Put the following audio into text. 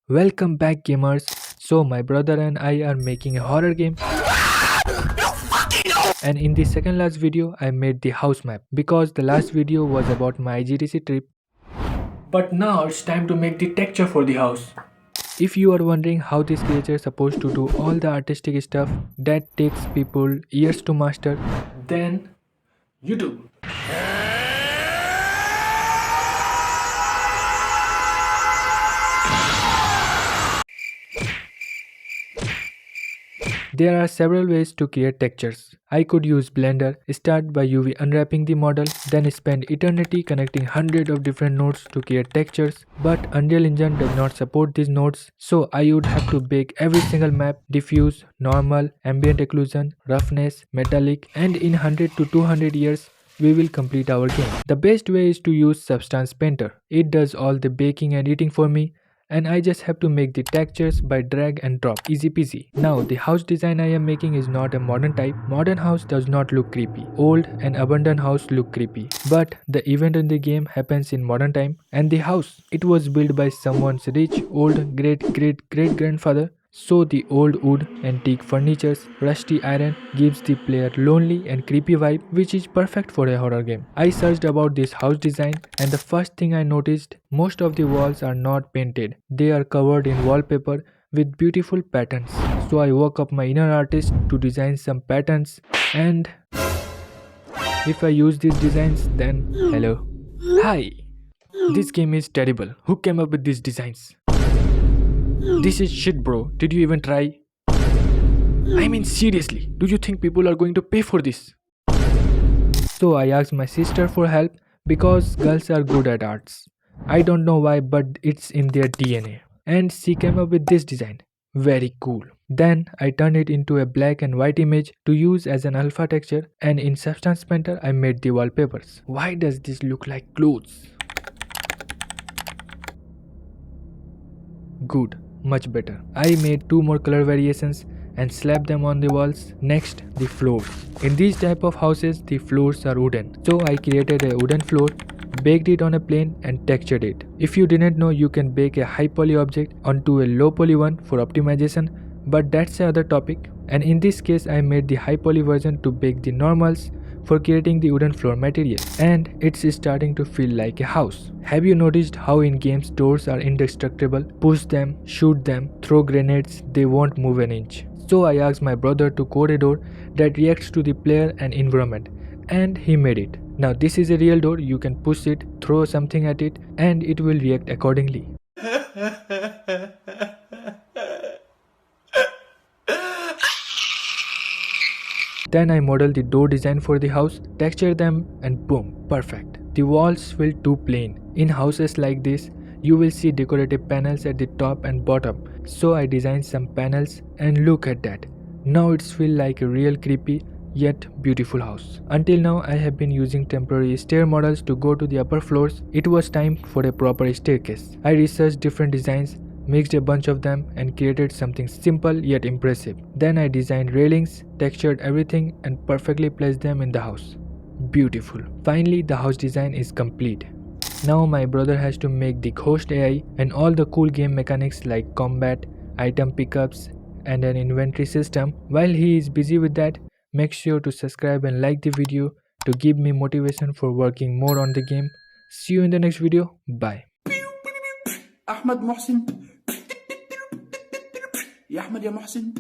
Welcome back, gamers. So, my brother and I are making a horror game, and in the second last video, I made the house map because the last video was about my IGTC trip. But now it's time to make the texture for the house. If you are wondering how this creature is supposed to do all the artistic stuff that takes people years to master, then YouTube. There are several ways to create textures. I could use Blender, start by UV unwrapping the model, then spend eternity connecting hundreds of different nodes to create textures. But Unreal Engine does not support these nodes, so I would have to bake every single map, diffuse, normal, ambient occlusion, roughness, metallic, and in 100 to 200 years, we will complete our game. The best way is to use Substance Painter. It does all the baking and editing for me, and I just have to make the textures by drag and drop, easy peasy. Now the house design I am making is not a modern type. Modern house does not look creepy. Old and abandoned house look creepy. But the event in the game happens in modern time, and the house, it was built by someone's rich old great grandfather. So the old wood, antique furnitures, rusty iron gives the player lonely and creepy vibe, which is perfect for a horror game. I searched about this house design, and the first thing I noticed, most of the walls are not painted. They are covered in wallpaper with beautiful patterns. So I woke up my inner artist to design some patterns, and if I use these designs, then hello. Hi. This game is terrible. Who came up with these designs? This is shit, bro. Did you even try? I mean, seriously, do you think people are going to pay for this? So I asked my sister for help because girls are good at arts. I don't know why, but it's in their DNA. And she came up with this design. Very cool. Then I turned it into a black and white image to use as an alpha texture, and in Substance Painter I made the wallpapers. Why does this look like clothes? Good, much better. I made two more color variations and slapped them on the walls. Next, the floors. In these type of houses, the floors are wooden. So I created a wooden floor, baked it on a plane and textured it. If you didn't know, you can bake a high poly object onto a low poly one for optimization, but that's another topic. And in this case, I made the high poly version to bake the normals for creating the wooden floor material, and it's starting to feel like a house. Have you noticed how in games doors are indestructible? Push them, shoot them, throw grenades, they won't move an inch. So I asked my brother to code a door that reacts to the player and environment, and he made it. Now this is a real door. You can push it, throw something at it, and it will react accordingly. Then I modeled the door design for the house, textured them, and boom, perfect. The walls feel too plain. In houses like this, you will see decorative panels at the top and bottom. So I designed some panels, and look at that. Now it's feel like a real creepy yet beautiful house. Until now I have been using temporary stair models to go to the upper floors. It was time for a proper staircase. I researched different designs, mixed a bunch of them and created something simple yet impressive. Then I designed railings, textured everything and perfectly placed them in the house. Beautiful. Finally, the house design is complete. Now my brother has to make the host AI and all the cool game mechanics like combat, item pickups and an inventory system. While he is busy with that, make sure to subscribe and like the video to give me motivation for working more on the game. See you in the next video. Bye. احمد محسن يا احمد يا محسن